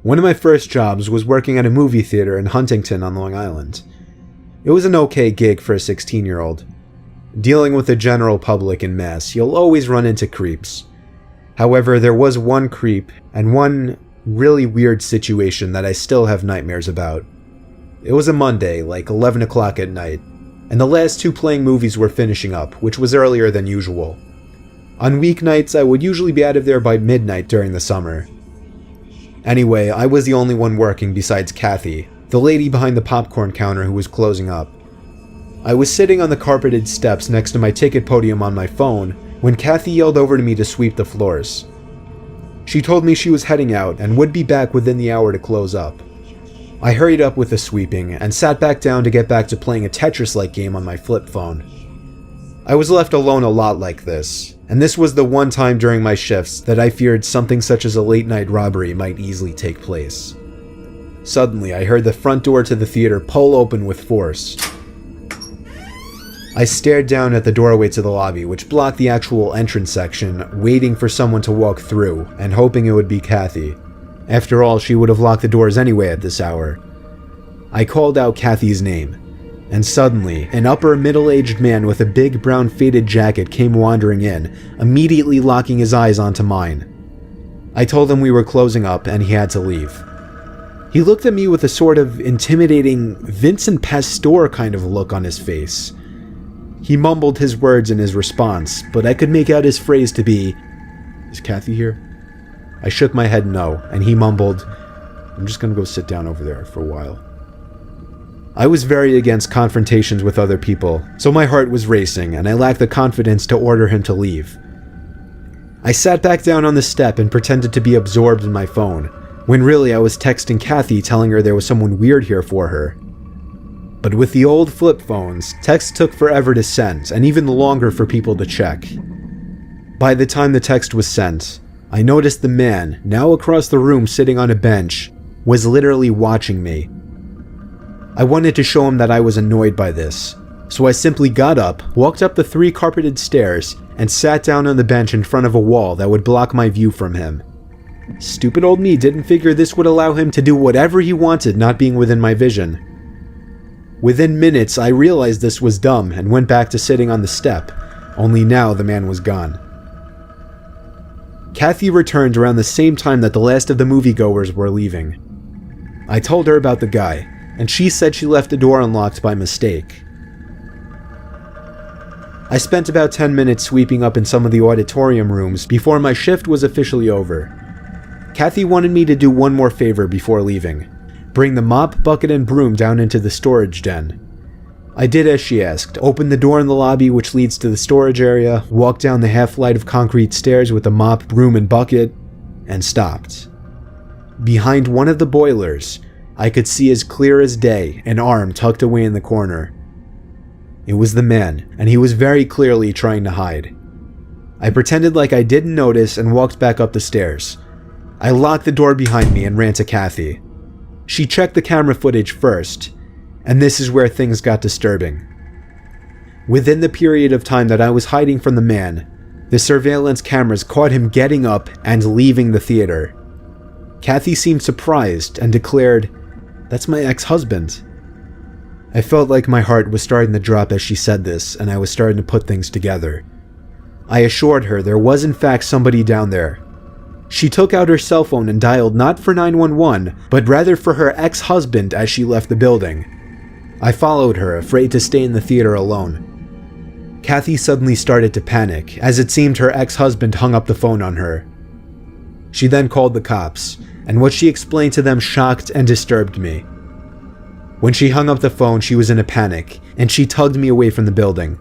One of my first jobs was working at a movie theater in Huntington on Long Island. It was an okay gig for a 16-year-old. Dealing with the general public in mass, you'll always run into creeps. However, there was one creep and one really weird situation that I still have nightmares about. It was a Monday, like 11 o'clock at night, and the last two playing movies were finishing up, which was earlier than usual. On weeknights, I would usually be out of there by midnight during the summer. Anyway, I was the only one working besides Kathy, the lady behind the popcorn counter who was closing up. I was sitting on the carpeted steps next to my ticket podium on my phone when Kathy yelled over to me to sweep the floors. She told me she was heading out and would be back within the hour to close up. I hurried up with the sweeping and sat back down to get back to playing a Tetris-like game on my flip phone. I was left alone a lot like this, and this was the one time during my shifts that I feared something such as a late-night robbery might easily take place. Suddenly, I heard the front door to the theater pull open with force. I stared down at the doorway to the lobby, which blocked the actual entrance section, waiting for someone to walk through, and hoping it would be Kathy. After all, she would have locked the doors anyway at this hour. I called out Kathy's name, and suddenly, an upper middle-aged man with a big brown faded jacket came wandering in, immediately locking his eyes onto mine. I told him we were closing up and he had to leave. He looked at me with a sort of intimidating Vincent Pastore kind of look on his face. He mumbled his words in his response, but I could make out his phrase to be, "Is Kathy here?" I shook my head no, and he mumbled, "I'm just gonna go sit down over there for a while." I was very against confrontations with other people, so my heart was racing and I lacked the confidence to order him to leave. I sat back down on the step and pretended to be absorbed in my phone, when really I was texting Kathy telling her there was someone weird here for her. But with the old flip phones, texts took forever to send and even longer for people to check. By the time the text was sent, I noticed the man, now across the room sitting on a bench, was literally watching me. I wanted to show him that I was annoyed by this, so I simply got up, walked up the 3 carpeted stairs, and sat down on the bench in front of a wall that would block my view from him. Stupid old me didn't figure this would allow him to do whatever he wanted not being within my vision. Within minutes, I realized this was dumb and went back to sitting on the step, only now the man was gone. Kathy returned around the same time that the last of the moviegoers were leaving. I told her about the guy, and she said she left the door unlocked by mistake. I spent about 10 minutes sweeping up in some of the auditorium rooms before my shift was officially over. Kathy wanted me to do one more favor before leaving: bring the mop, bucket, and broom down into the storage den. I did as she asked, opened the door in the lobby which leads to the storage area, walked down the half-flight of concrete stairs with the mop, broom, and bucket, and stopped. Behind one of the boilers, I could see as clear as day an arm tucked away in the corner. It was the man, and he was very clearly trying to hide. I pretended like I didn't notice and walked back up the stairs. I locked the door behind me and ran to Kathy. She checked the camera footage first, and this is where things got disturbing. Within the period of time that I was hiding from the man, the surveillance cameras caught him getting up and leaving the theater. Kathy seemed surprised and declared, "That's my ex-husband." I felt like my heart was starting to drop as she said this, and I was starting to put things together. I assured her there was in fact somebody down there. She took out her cell phone and dialed not for 911, but rather for her ex-husband as she left the building. I followed her, afraid to stay in the theater alone. Kathy suddenly started to panic, as it seemed her ex-husband hung up the phone on her. She then called the cops, and what she explained to them shocked and disturbed me. When she hung up the phone, she was in a panic, and she tugged me away from the building.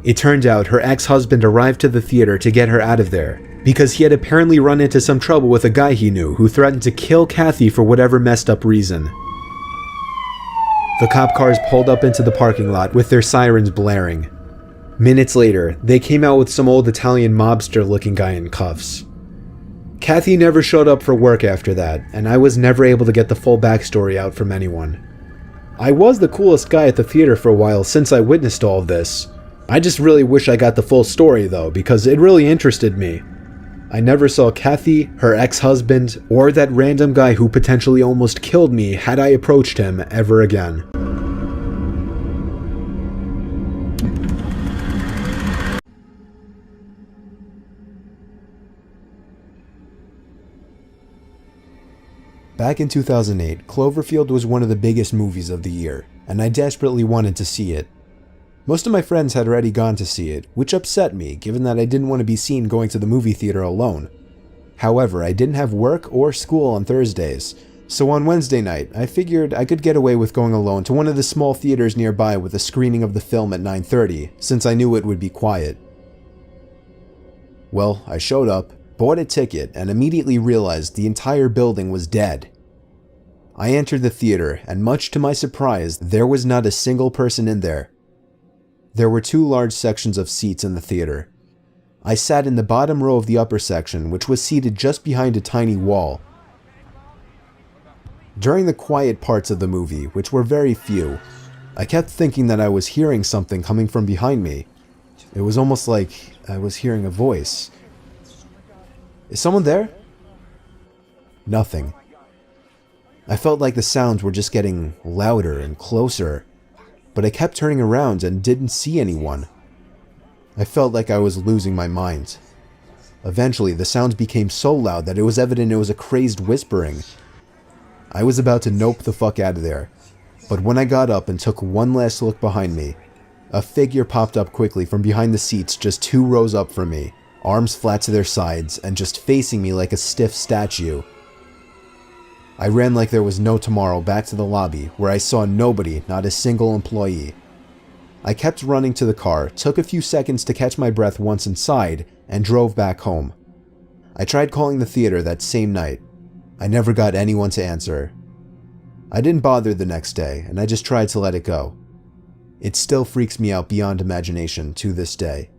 It turned out her ex-husband arrived to the theater to get her out of there, because he had apparently run into some trouble with a guy he knew who threatened to kill Kathy for whatever messed up reason. The cop cars pulled up into the parking lot with their sirens blaring. Minutes later, they came out with some old Italian mobster-looking guy in cuffs. Kathy never showed up for work after that, and I was never able to get the full backstory out from anyone. I was the coolest guy at the theater for a while since I witnessed all of this. I just really wish I got the full story though, because it really interested me. I never saw Kathy, her ex-husband, or that random guy who potentially almost killed me had I approached him ever again. Back in 2008, Cloverfield was one of the biggest movies of the year, and I desperately wanted to see it. Most of my friends had already gone to see it, which upset me given that I didn't want to be seen going to the movie theater alone. However, I didn't have work or school on Thursdays, so on Wednesday night, I figured I could get away with going alone to one of the small theaters nearby with a screening of the film at 9:30, since I knew it would be quiet. Well, I showed up, bought a ticket, and immediately realized the entire building was dead. I entered the theater, and much to my surprise, there was not a single person in there. There were 2 large sections of seats in the theater. I sat in the bottom row of the upper section, which was seated just behind a tiny wall. During the quiet parts of the movie, which were very few, I kept thinking that I was hearing something coming from behind me. It was almost like I was hearing a voice. Is someone there? Nothing. I felt like the sounds were just getting louder and closer, but I kept turning around and didn't see anyone. I felt like I was losing my mind. Eventually, the sounds became so loud that it was evident it was a crazed whispering. I was about to nope the fuck out of there, but when I got up and took one last look behind me, a figure popped up quickly from behind the seats just 2 rows up from me, arms flat to their sides and just facing me like a stiff statue. I ran like there was no tomorrow back to the lobby, where I saw nobody, not a single employee. I kept running to the car, took a few seconds to catch my breath once inside, and drove back home. I tried calling the theater that same night. I never got anyone to answer. I didn't bother the next day, and I just tried to let it go. It still freaks me out beyond imagination to this day.